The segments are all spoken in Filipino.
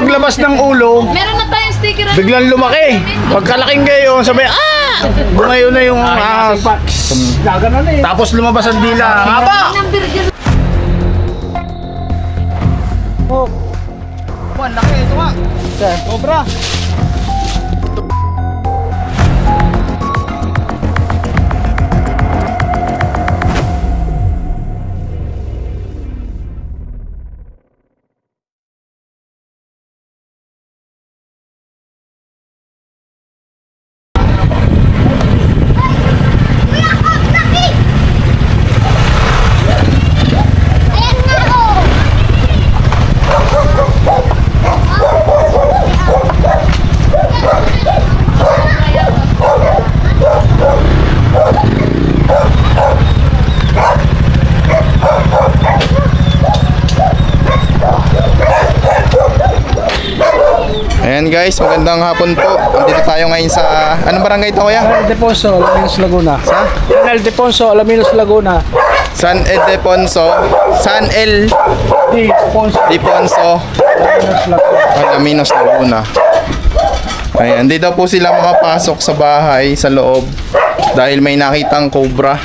paglabas ng ulo, Meron na tayong sticker. biglang lumaki. Pagkalaking gayon, sabi, gumayo na yung ahas. Tapos lumabas ang dila. Haba! Oh. Kuan, laki. Ito nga. Cobra. Ayan guys, magandang hapon po. Andito tayo ngayon sa... Anong barangay ito kuya? San Ildefonso, Alaminos, Laguna. Sa? San Ildefonso, Alaminos, Laguna. San Ildefonso. San Ildefonso, Alaminos, Laguna. Ayan, hindi daw po sila makapasok sa bahay, sa loob, dahil may nakitang cobra.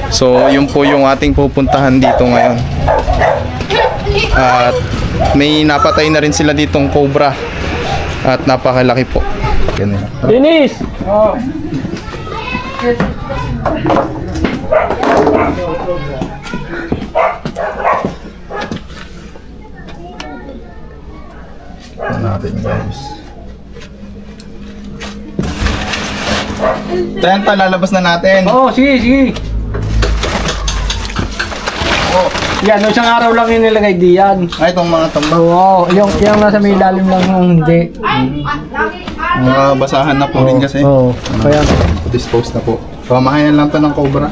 So, yun po yung ating pupuntahan dito ngayon. At may napatay na rin sila ditong cobra. At napakalaki po. Ganun. Dennis! Oh. Ito natin guys. Tenta, lalabas na natin. Oo, sige, sige. Oh. Yan, isang araw lang yung nilagay diyan. Ay, itong mga tambak. Oo, yung nasa may ilalim lang yung hindi. Mga basahan na po rin kasi. Oo, kaya Dispose na po. Pamahayan lang to ng cobra.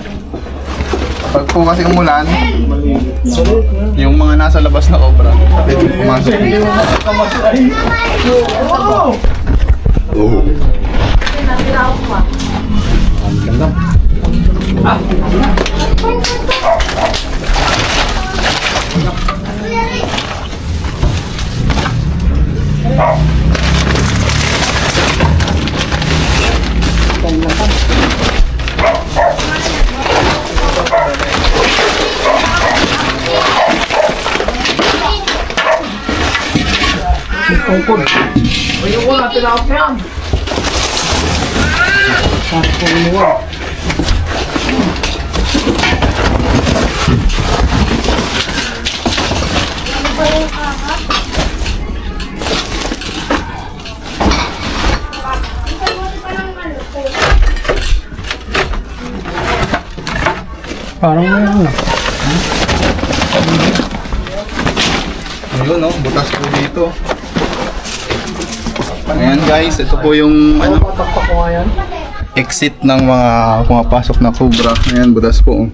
Pag po kasi umulan, yung mga nasa labas na cobra, pwede pumasok dito. Oh. Ang ganda. tungkol. Ayun ko natin ako yan. Tapos po inuwan. Parang mayroon na. Ayun, no? Butas po dito. Ayan guys, ito po yung ano, exit ng mga pumapasok na cobra. Ayan, butas po.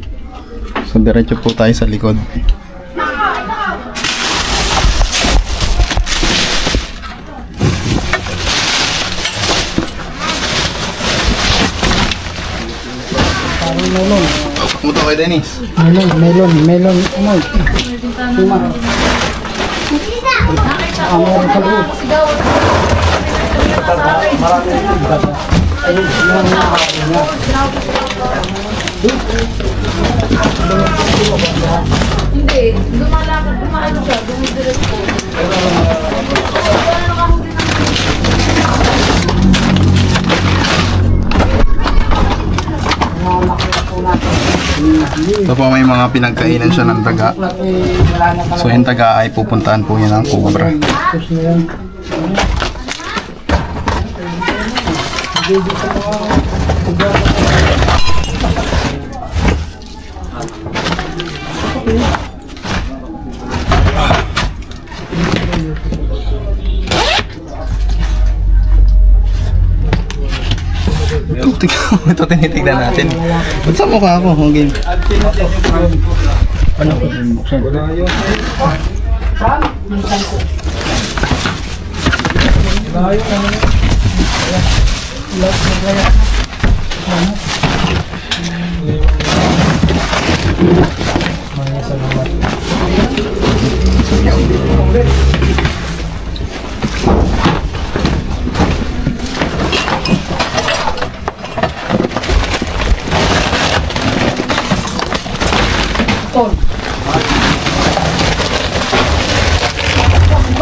So diretso po tayo sa likod. Parang melon. Pumunta kay Dennis. Melon. Ano? Tuma. Ang meron sa loob. Marami na. Ayun, yung nakakain niya. Hindi, lumalakad, kumaano siya, dumidiret po. Ito po may mga pinagkainan siya ng daga. So yung daga ay pupuntahan po niya ng cobra. Ito tinitignan natin. Ba't sa mukha ako? Hanggang Ano ko din buksan? Wala yun. Saan? Wala yun. Mga salamat.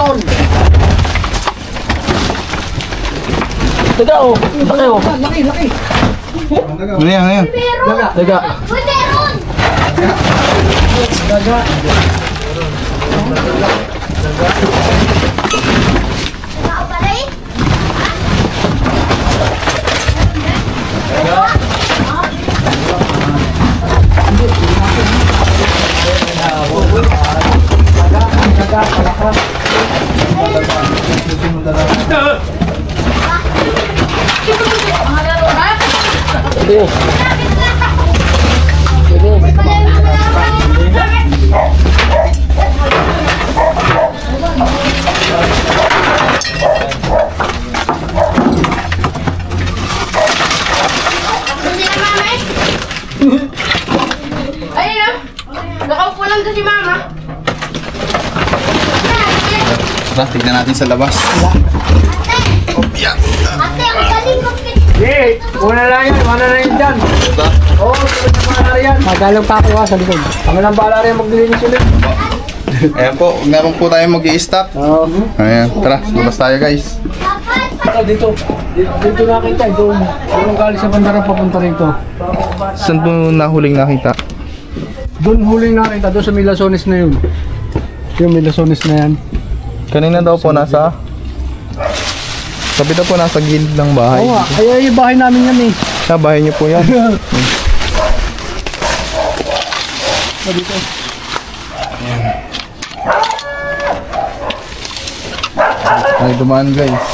meron. Daga oh. Laki oh. Laki. Ano yan, ano yan? Daga. Daga. Sige. Ayun na. Nakaupo lang doon si Mama. Tara, tignan natin sa labas. Ate, ang galing mo. Hey, una lang yan. Una na yun dyan. Oo, sunod na yan. Magalang pa ako ha sa likod. Kami lang bahala rin maglilinis ulit. Ayan po, huwag na po tayo mag-i-stop. Oo. Ayan, tara, labas tayo guys. Dito nakita. Doon galing sa bandara papunta rito. Saan po nahuling nakita? Doon huling nakita. Doon sa Milasones na yun. Yung Milasones na yan. Kanina daw po nasa... Sabi daw po nasa gilid ng bahay. Oo nga. Ay, bahay namin yan eh. Sa bahay niyo po yan. Dito. Ay, dumaan guys.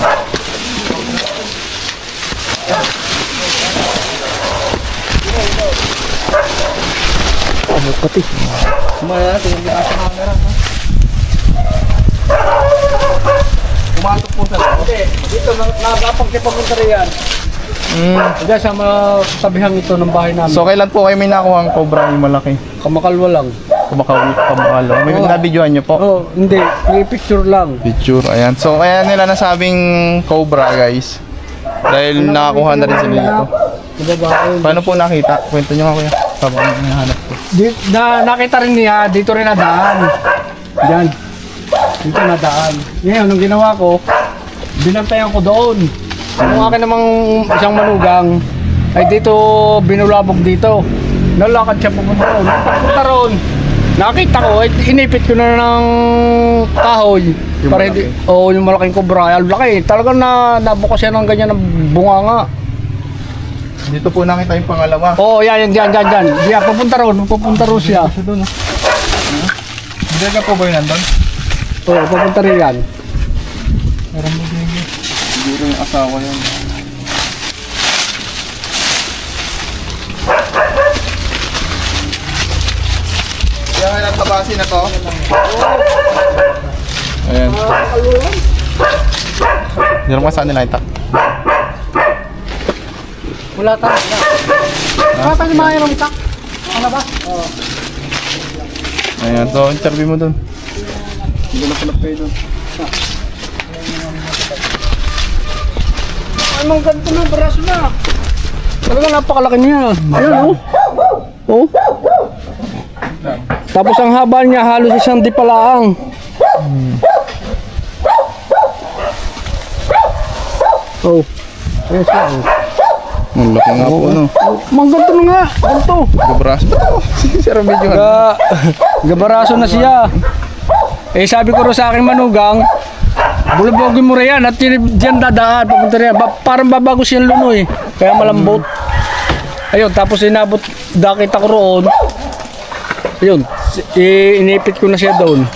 Ano pati? Pumatok po sa loob. Dito, nakapagkipapunta rin yan. Hindi, sa tabihan ito ng bahay namin. So, kailan po kayo may nakuha ang cobra yung malaki? Kamakalwa lang. Kumakawalo. May nabidyohan niyo po? Oh, hindi. May picture lang. Picture, ayan. So, kaya nila nasabing cobra guys. Dahil nakakuha na rin sila dito. Diba ba? Paano po nakita? Kwento niyo nga kuya. Habang hinahanap ko. Nakita rin niya, dito rin nadaan. Diyan. Dito nadaan. Ngayon, nung ginawa ko, binantayan ko doon. Yung akin namang isang manugang, ay dito binulabog dito. Nalakad siya pupunta roon. Pupunta roon. Nakita ko, inipit ko na ng kahoy. Yung Para malaki? hindi, yung malaking kubra. Ang laki. Talagang nabukas yan ng ganyan ng bunganga. Dito po nakita yung pangalawa. Oo, yan. Diyan. Diyan, pupunta roon siya. Doon. Hindi ka po ba yun nandun? Oo, pupunta rin yan. Meron mo din. Siguro yung asawa yun. Kaya nga nagtabasi na to. Ayan. Hindi naman saan nila ita. Wala tayo. Wala tayo mayroong tak. Ano ba? Oo. Ayan, so interview mo dun. Hindi na pala pay dun. Anong ganito na, braso na. Talagang napakalaki niya. Ayun, oh. Tapos ang haba niya, halos isang dipalaang. Oh. Ayun siya, oh. Ang laki nga po, no? Mangganto na nga. Ganto. Gabras pa to. Sir, medyo Gabaraso na siya. Eh sabi ko rin sa aking manugang, bulabogin mo rin yan at diyan dadaan, papunta rin yan. Parang babago siyang lunoy, kaya malambot. Ayun, tapos inabot, nakita ko roon. Ayun, inipit ko na siya doon.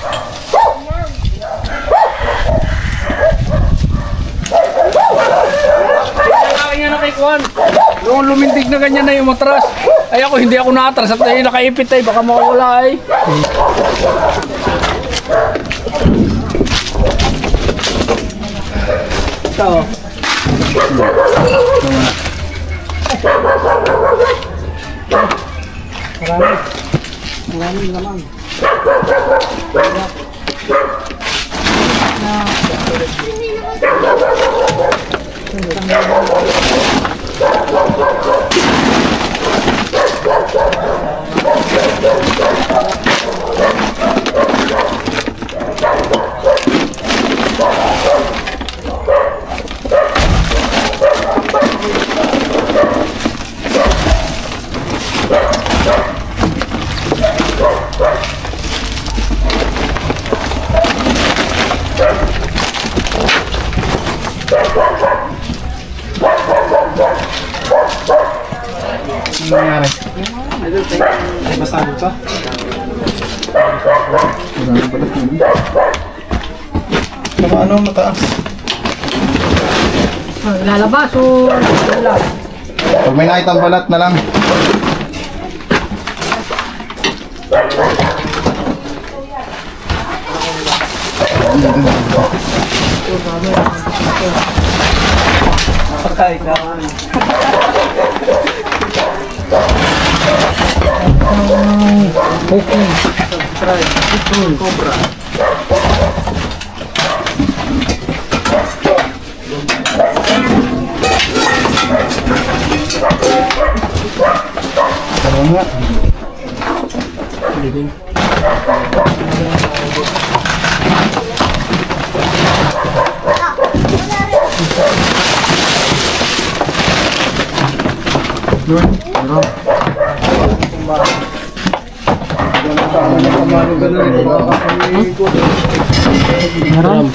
Kaya nakikuhan, noong lumindig na ganyan na yung matras. Ay ako, hindi ako nakatras at nakaipit ay, baka mawala ay. Ito. Marami naman. Saan ka? Wala na balat yun. Saka ano, mataas. Lalabas o wala? Pag may nakitang balat na lang. Patay ka. Okay. Cobra. Tara nga. Meron?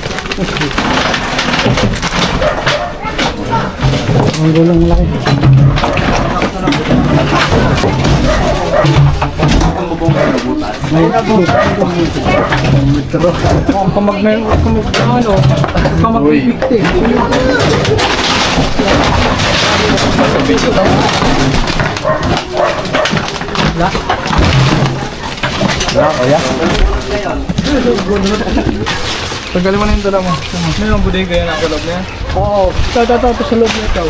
Ang gulong laki. Uy. Tagalin mo na yung dala mo. May mga budeng kaya nasa loob na yan? Oo. Ito sa loob na ito.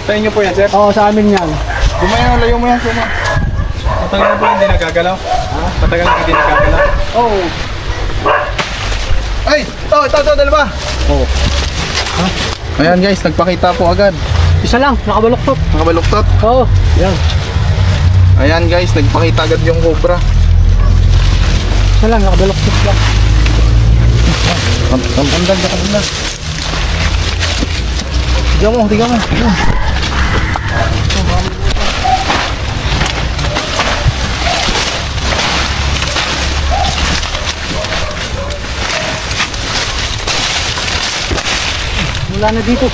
Sa inyo po yan, sir? Oo, sa amin yan. Gumayon, layo mo yan, Suma. Matagal na po hindi nagagalaw? Matagal na hindi nagagalaw? Oo. Ay! Ito, dalawa! Oo. Ayan guys, nagpakita po agad. Isa lang, nakabaluktot. Nakabaluktot. Oo. Yan. Ayan guys, nagpakita agad yung cobra. Isa lang, nakabaluktot lang. Ang ganda. Tiga mo. Wala na dito.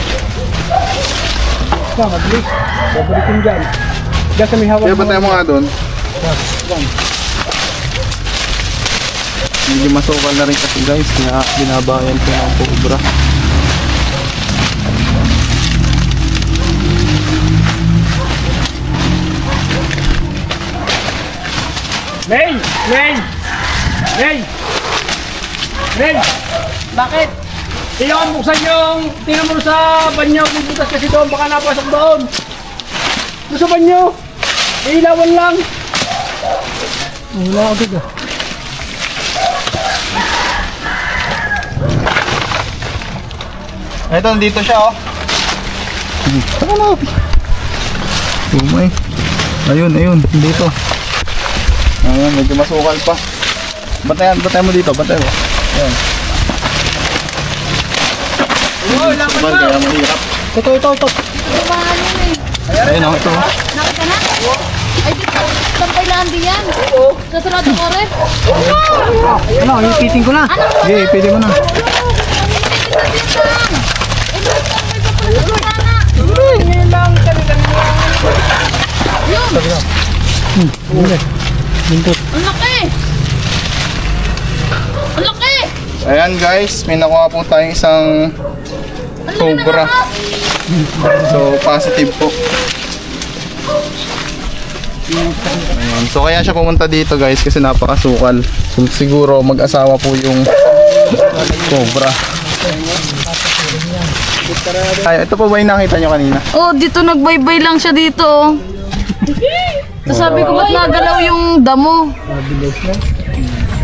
Mabilis. Babalikin dyan. Diyan sa may hawak. Kaya batay mo nga doon. Medyo masukal na rin kasi guys, kaya binabayan ko ng cobra. May! Bakit? Tingnan buksan yung tingnan mo sa banyo, bubutas kasi doon, baka napasok doon. Doon sa banyo. Ilawan lang. Wala agad ah. Ito, nandito siya oh. Saka na. Umay. Ayun, dito. Ayan, medyo masukal pa. Batay mo dito, batay mo. Ayan. Sukal, kaya mahirap. Ito. Lumahan yun eh. Ayun oh, ito. Nakita na? Ay, dito. Sampay lang yan. Sa sarado ko rin. Ano, ipitin ko na. Sige, pwede mo na. Ang laki! Ang laki! Ayan guys, may nakuha po tayong isang cobra. So, positive po. Ayan. So, kaya siya pumunta dito guys kasi napakasukal. So, siguro mag-asawa po yung cobra. Ay, ito po ba yung nakita nyo kanina? Oh, dito nagbaybay lang siya dito. Tapos sabi ko, ba't nagalaw yung damo?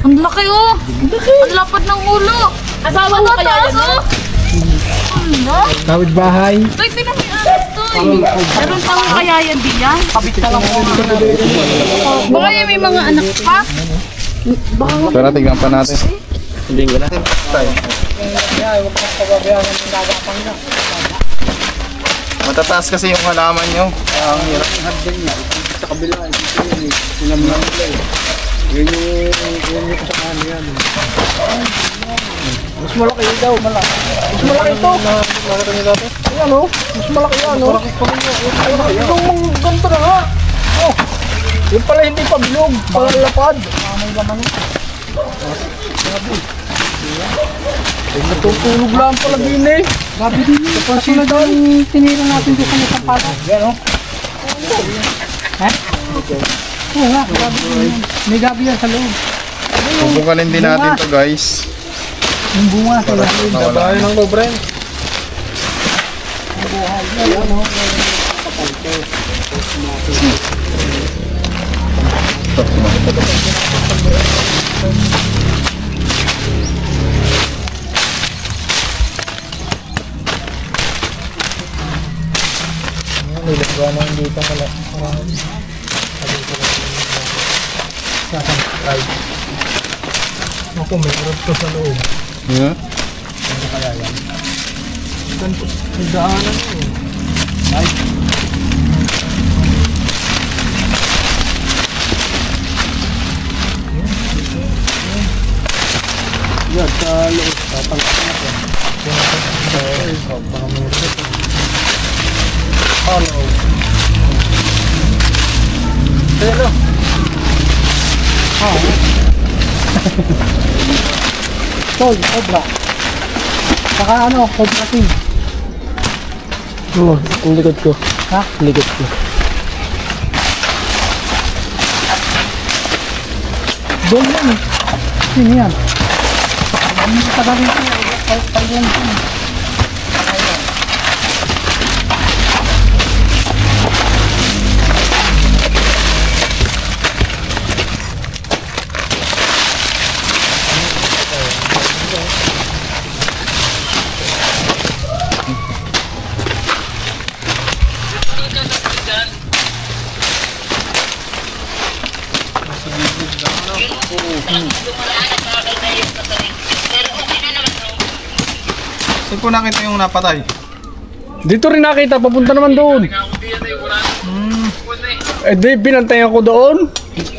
Ang laki oh! Ang lapad ng ulo! Asawa mo kaya yan? Ano? Kawit bahay. Toy, pinamialas to eh. Meron pang kaya yan diyan? Kabit na lang po. Baka yan may mga anak pa? Tara, tignan pa natin. Hindi ko na. Matataas kasi yung halaman nyo. Kaya ang hirap. Sa kabila, sila mga nila eh. Yun yung sa kanan yan. Mas malaki yun daw, malaki. Mas malaki ito. Nakita niyo dati? Ayan o, mas malaki yan o. Mas malaki pa rin yun. Yung ganito na nga. Oh. Yung pala hindi pa bilog, palalapad. Natutulog lang pala din eh. Gabi din eh. Kasi na daw tinira natin doon sa isang palo. Yan o. Ha? Oo nga, gabi din. May gabi yan sa loob. Subukanin din natin to guys. Yung bunga sa loob. Nabahay ng lobre. Ako, may urap ko sa loob. Yeah. May daanan eh. Yan, sa loob. Tatangkas natin. Hello. Hello. Tol, cobra. Saka ano, cobra team. Oo, ang likod ko. Ha? Likod ko. Doon yan eh. Sino yan? Ang tagal rin siya. Pag-lang siya. Saan po nakita yung napatay? Dito rin nakita, papunta naman doon. Eh di, binantayan ko doon.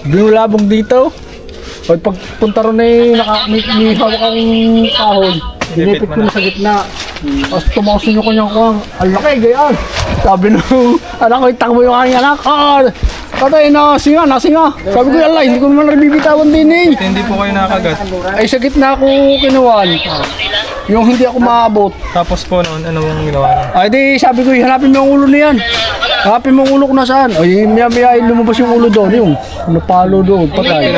Binulabog dito. Pag pagpunta ron eh, may hawak akong kahoy. Binipit ko na sa gitna. Tapos tumawasin yung kanyang kuwang. Ang laki, gayaan. Sabi nung anak ko, itakbo yung aking anak. Patay na, singa. Sabi ko, alay, hindi ko naman nabibitawan din eh. Hindi po kayo nakagat. Ay, sa gitna ako kinuwan. Yung hindi ako maabot. Tapos po noon, ano mong ginawa niyo? Ay, di, sabi ko, hanapin mo yung ulo niyan. Hanapin mo yung ulo ko nasaan. Ay, maya lumabas yung ulo doon. Yung napalo doon, patay.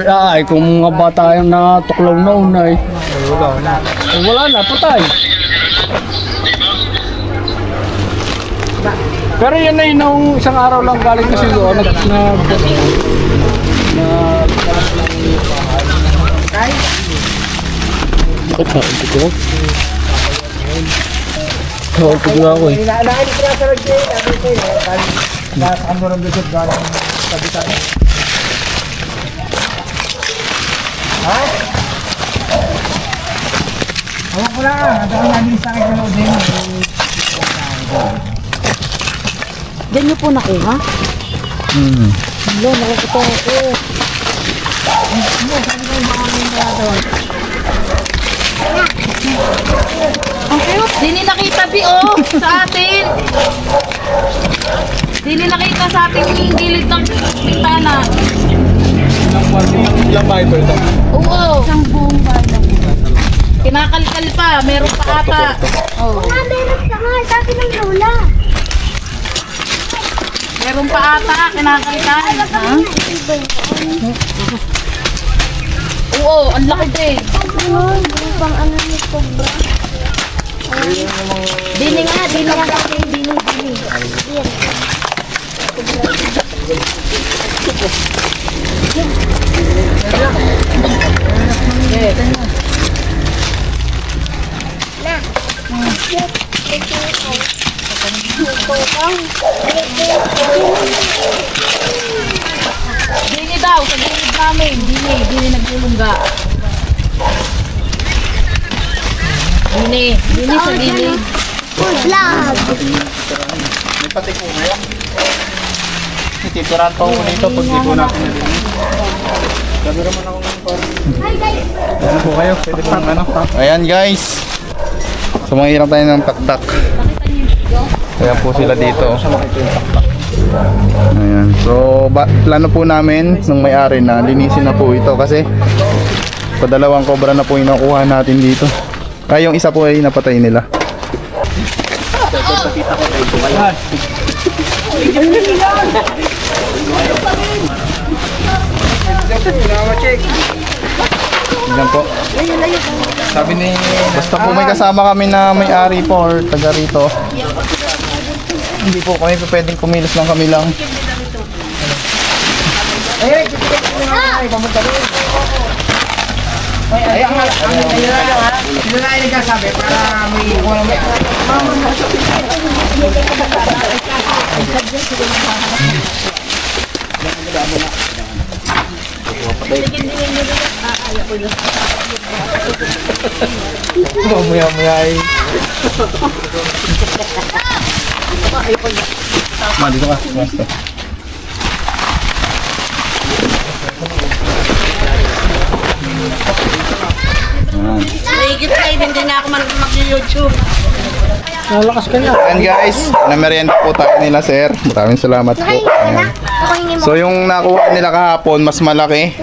Ay, kung mga bata yung natuklaw na unay. Ay, wala na, patay. Pero yan ay nung isang araw lang galing kasi doon Diyan niyo po nakuha? Hello, nakakita ako. Ang cute. Dini nakita oh, sa atin. Dini nakita sa ating gilid ng pintana. Ilang bahay po ito? Oo. Isang buong bahay. Kinakalkal pa, meron pa ata. Oh. Meron sa nga, sabi ng lola. Meron pa ata, kinakalkal. Ha? Oo, ang laki din. Pang ano ni Cobra. Dini nga, dini nga. Dini daw, sa gilid namin. Dini naglulungga. Dini sa gilid. Vlog. May pati po ngayon. Titirahan pa ako nito pag di po natin nalinis. Sabi naman ako ng parang. Hi guys. Ano po kayo? Pwede po ano? Ayan guys. Sumahirap tayo ng taktak. Kaya po sila dito. Ayan. So, plano po namin nung may-ari na linisin na po ito kasi padalawang cobra na po yung nakuha natin dito. Yung isa po ay napatay nila. Yan po. Sabi ni basta po may kasama kami na may-ari po or taga rito. Hindi po kami pwedeng kumilos lang kami lang. Mamaya ay. Ma, dito ka. Basta. Mahigit kayo, hindi na ako mag-YouTube. Nalakas ka niya. Ayan guys, na-merienda po tayo nila sir. Maraming salamat po. Ayan. So yung nakuha nila kahapon, mas malaki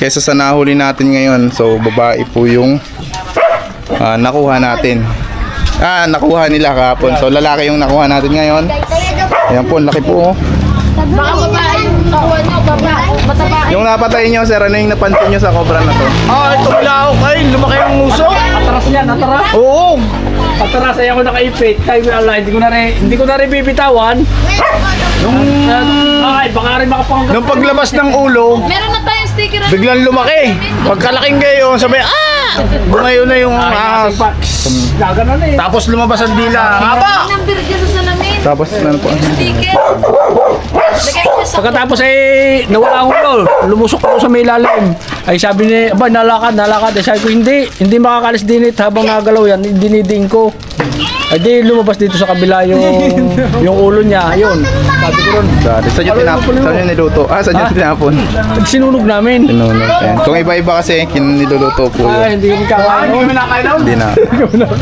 kaysa sa nahuli natin ngayon. So babae po yung nakuha natin. Nakuha nila kahapon. So lalaki yung nakuha natin ngayon. Ayan po, laki po. Baka babae yung nakuha nyo, babae. Mataba. Yung napatay nyo sir, ano yung napansin nyo sa cobra na to? Ito bilao kay, lumaki ang uso. Atras niya, atras. Oo. Atras ay ako nakaipit. Tayo ala, hindi ko na rin bibitawan. Ay, baka rin makapanggat. Nung paglabas ng ulo, Meron na tayong sticker. biglang lumaki. Pagkalaking gayon, sabi, gumayo na yung ahas. Gagano na eh. Tapos lumabas ang dila. Haba! Number dyan sa salamin. Tapos ano po? Sticker. Lagay ko sa Pagkatapos ay nawala ang ulo, lumusok ako sa may ilalim. Ay sabi ni, aba nalakad. Ay sabi ko, hindi makakalis din it habang nagalaw yan, diniding ko. Ay di lumabas dito sa kabila yung ulo niya, yun. Sabi ko ron. Saan nyo tinapon? Saan nyo niluto? Saan nyo tinapon? Sinunog namin. Sinunog. Ayan. Kung iba-iba kasi, niluluto po yun. Hindi ko kakain. Hindi na.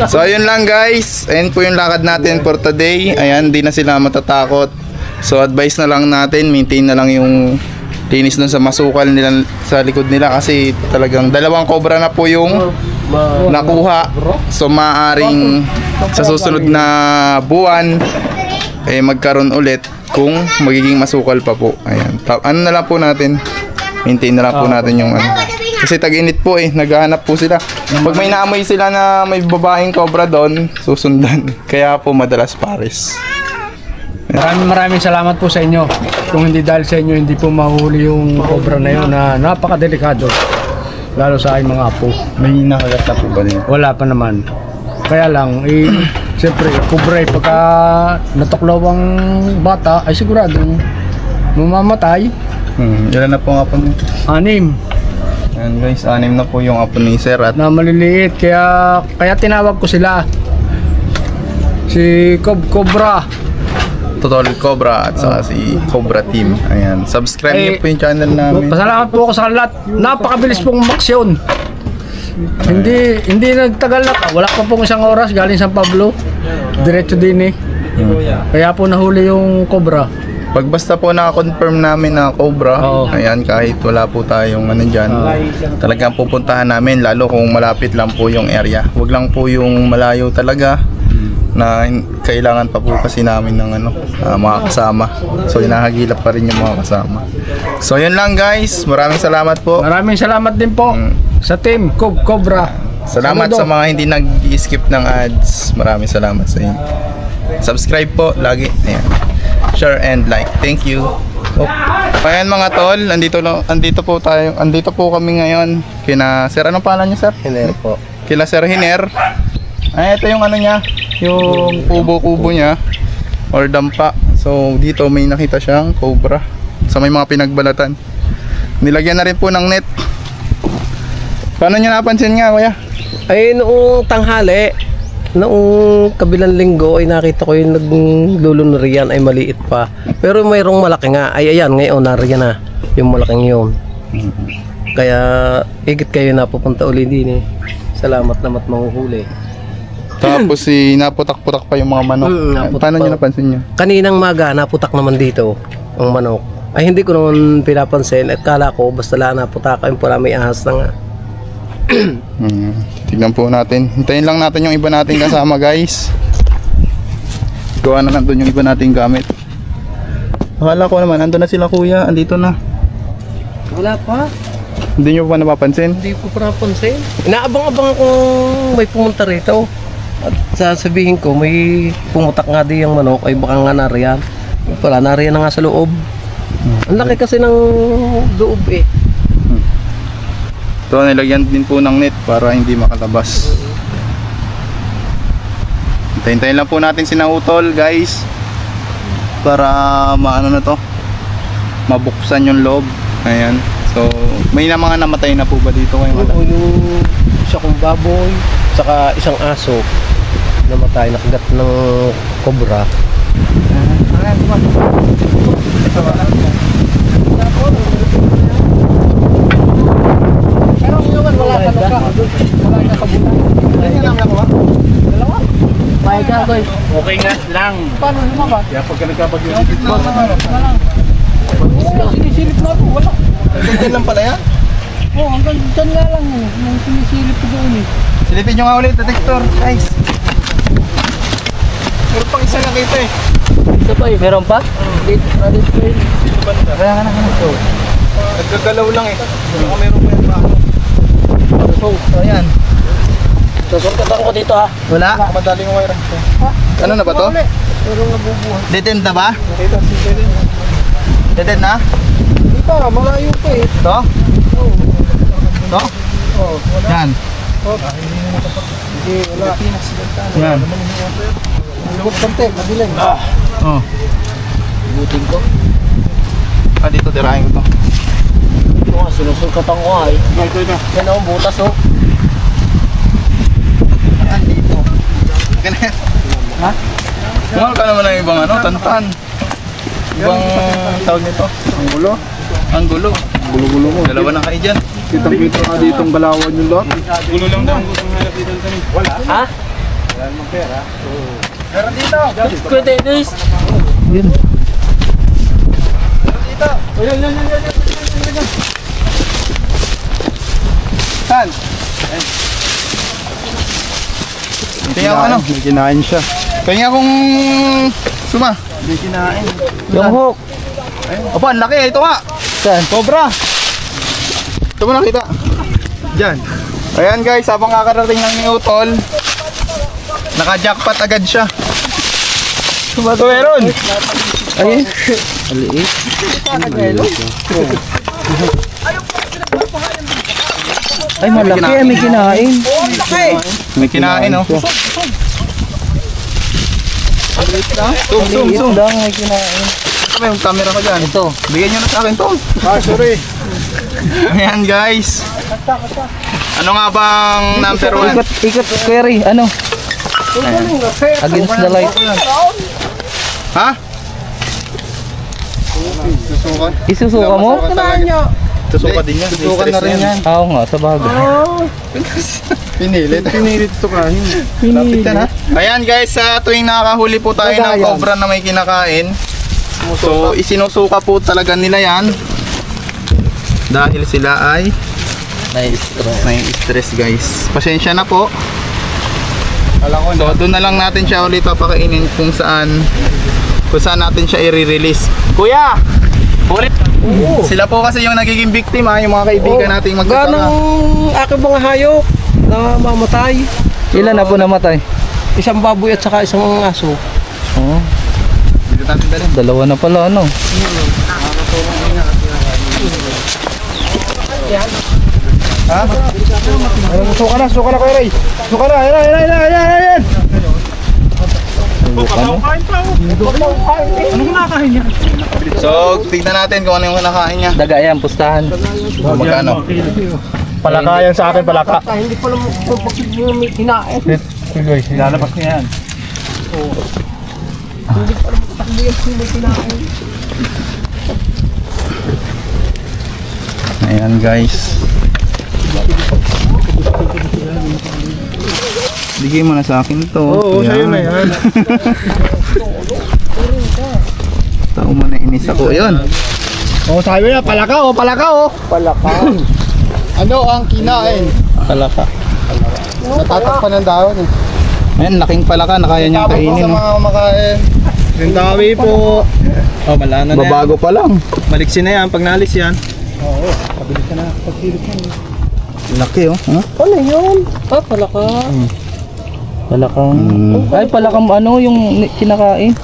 So ayun lang guys. Ayan po yung lakad natin for today. Ayan, hindi na sila matatakot. So advice na lang natin, maintain na lang yung linis dun sa masukal nila sa likod nila kasi talagang dalawang cobra na po yung nakuha. So maaring sa susunod na buwan magkaroon ulit kung magiging masukal pa po. Ayan. Ano na lang po natin? Maintain na lang po natin yung ano. Kasi tag-init po naghahanap po sila. Pag may naamoy sila na may babaeng cobra doon, susundan. Kaya po madalas pares. Maraming salamat po sa inyo. Kung hindi dahil sa inyo, hindi po mahuli yung cobra na yun na napakadelikado. Lalo sa aking mga apo. May nakagata po ba din? Wala pa naman. Kaya lang, siyempre, cobra pagka natuklaw ang bata, ay siguradong mamamatay. Ilan na po ang apo niyo? 6 Ayan guys, 6 na po yung apo ni Sir at na maliliit. Kaya tinawag ko sila. Si Cobra. Total Cobra at saka si Cobra Team. Ayan, subscribe niyo po yung channel namin. Pasalamat po ako sa lahat. Napakabilis pong umaksyon. Hindi nagtagal na. Wala pa pong 1 oras galing San Pablo. Diretso din Kaya po nahuli yung cobra. Pag basta po naka-confirm namin na Cobra, ayan, kahit wala po tayong ano dyan, talagang pupuntahan namin, lalo kung malapit lang po yung area. Huwag lang po yung malayo talaga na kailangan pa po kasi namin ng mga kasama. So hinahagilap pa rin yung mga kasama. So yun lang guys, maraming salamat po. Maraming salamat din po sa team Cobra. Salamat sa mga hindi nag-skip ng ads. Maraming salamat sa inyo. Subscribe po lagi. Ayan. Share and like. Thank you. Ayan mga tol, andito po kami ngayon kina Sir, anong pangalan niyo Sir? Hiner po. Kila Sir Hiner. Ay, ito yung niya, yung kubo-kubo niya or dampa. So dito may nakita siyang cobra sa may mga pinagbalatan. Nilagyan na rin po ng net. Paano niyo napansin nga kuya? Ay noong tanghali, noong kabilang linggo ay nakita ko yung naglulunurian ay maliit pa. Pero mayroong malaki nga. Ay ayan, ngayon nariyan na yung malaking yun. Kaya higit kayo na pupunta uli din Salamat naman manguhuli. Tapos naputak-putak pa yung mga manok. Naputak Paano pa. nyo napansin nyo? Kaninang maga, naputak naman dito ang manok. Ay hindi ko naman pinapansin at kala ko basta lang naputakan pala may ahas na nga. Tignan po natin. Hintayin lang natin yung iba nating kasama guys. Gawa na nandun yung iba nating gamit. Akala ko naman, andun na sila kuya. Andito na. Wala pa. Hindi nyo pa napapansin? Hindi ko pa napansin. Inaabang-abang akong may pumunta rito. At sasabihin ko may pumutak nga di yung manok ay baka nga nariyan. Pala nariyan na nga sa loob. Ang laki kasi ng loob eh. So nilagyan din po ng net para hindi makalabas. Hintayin lang po natin si Nautol guys. Para maano na to, mabuksan yung loob. Ayan. So may mga namatay na po ba dito ngayon? Oo, yung isa kong baboy, saka isang aso namatay, nakagat ng cobra. Pero ngayon wala ka luka. Wala ka kabulan. Ganyan lang ako. Dalawa? Bayad ka boy. Okay nga lang. Paano lumabas? Kaya pagka nagkabagyo, Sinisilip na ako, wala. ganyan lang pala yan. Oo, hanggang dyan nga lang. Nang sinisilip ko doon eh. Silipin nyo nga ulit, detector guys. Pero pang isa lang kita eh. Ito pa eh, meron pa? Kaya nga na. Nagkagalaw lang eh. Baka meron pa yan ba? So, ayan. Susunod ko dito ha. Wala? Madaling wire. Ano na ba to? Pero nabubuhay. Detent na ba? Detent na? Hindi pa, malayo pa eh. Ito? Ito? Yan. Hindi, wala. Yan. Lubog kante, madilim. Oh. Buting ko. Dito tirahin ko to. Ito nga, sinusulkatan ko ay. Yan ang butas oh. Dito. Ganyan. Ha? Kumal ka naman ng ibang ano, tantan. Ibang tawag nito. Ang gulo. Ang gulo. Gulo-gulo mo. Dalawa na kayo dyan. Kitang-kita nga dito ang galawan yung lot. Gulo lang daw ang gusto ng halap dito. Wala. Ha? Meron dito. Pwede this. Yun. Saan? Kaya ano? May kinain siya. Kaya kung suma. May kinain. Yung hook. Opo, ang laki. Ito nga. Saan? Cobra. Ito mo nakita. Diyan. Ayan guys, habang kakarating ng ni Utol, naka-jackpot agad siya. So meron. Ayun. Aliit. Ay malaki, may kinain. May kinain oh. Zoom. Lang may kinain. May yung camera ko dyan. Ito. Bigyan nyo na sa akin to. Sorry. Ayan guys. Ano nga bang number 1? Ikot query, ano? Against the light. Ha? Susukan? Isusuka mo? Susukan din yan. Susukan na rin yan. Oo nga, sa bagay. Pinilit. Pinilit ito kanin. Lapit yan ha. Ayan guys, sa tuwing nakakahuli po tayo ng cobra na may kinakain. So isinusuka po talaga nila yan. Dahil sila ay may stress guys. Pasensya na po. So doon na lang natin siya ulit papakainin kung saan natin siya i-release. Kuya! Ulit! Sila po kasi yung nagiging biktima, yung mga kaibigan nating magkasama. Ganang aking mga hayop na mamatay. Ilan na po namatay? Isang baboy at saka isang aso. Oo. Dito natin dalhin. Dalawa na pala, ano? Ha? Suka na Kuya Ray. Suka na, ayan. So, tignan natin kung ano yung kinakain niya. Daga yan, pustahan. Magkano? Palaka yan sa akin, palaka. Hindi pa lang kinain. Lalabas niya yan. Ayan guys. Bigay mo na sa akin to. Oo, sa'yo na yan. Tao mo na inis ako. Ayun. Oh, sabi na, palaka oh. Palaka. Ano ang kinain? Palaka. Natatakpan ng dahon eh. Ayan, laking palaka na kaya niyang kainin. Sa Oh. mga kumakain. Rindawi po. Oh, malana na yan. Babago pa lang. Maliksi na yan pag naalis yan. Laki oh. Huh? Ano yun? Ah, palaka. Palakang Ay, palakang ano yung kinakain?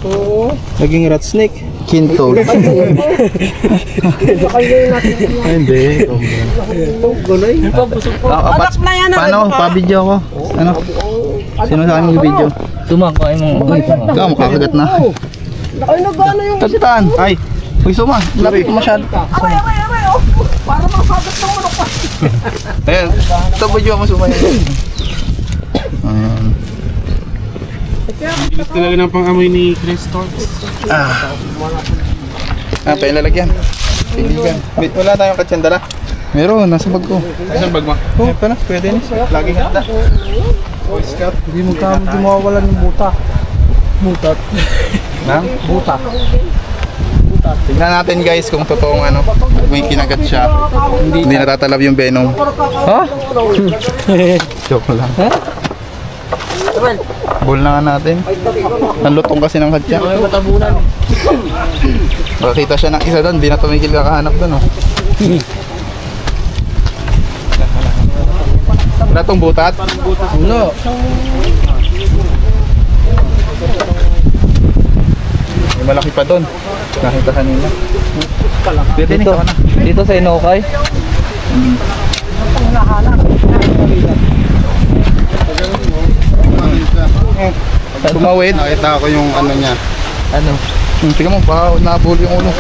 Naging rat snake. kinto. Hindi. Paano? Pa-video ko. Ano? Sino sa akin yung video? Tumakain mo. Ikaw, makakagat na. Ay, nagano yung... Tapitan. Ay. Uy, suma. Lapit mo masyado. Para masagot ng manok pa. Ayan. Ito video mo suma yan. Ayan. Bilis talaga ng pang-amoy ni Chris Torts. Pailalagyan. Piligan. Wait, wala tayong katsandala. Meron, nasa bag ko. Saan bag mo? Oh, ito na, pwede na. Laging handa. Boy Scout. Hindi mawawalan yung buta. Butat. Na? Buta. Tignan natin guys kung totoong ano, may kinagat siya. Hindi natatalab yung venom. Ha? Joke lang. Ball na nga natin. Nanlutong kasi ng katya. Makakita siya ng isa doon, di na tumigil kakahanap doon. Oh. Wala tong butat? Wala. May malaki pa doon. Nakita kanina. Dito, dito sa Inokay. Tumawid. Nakita ko yung ano niya. Ano? Tingnan mo, baka nabuli yung ulo.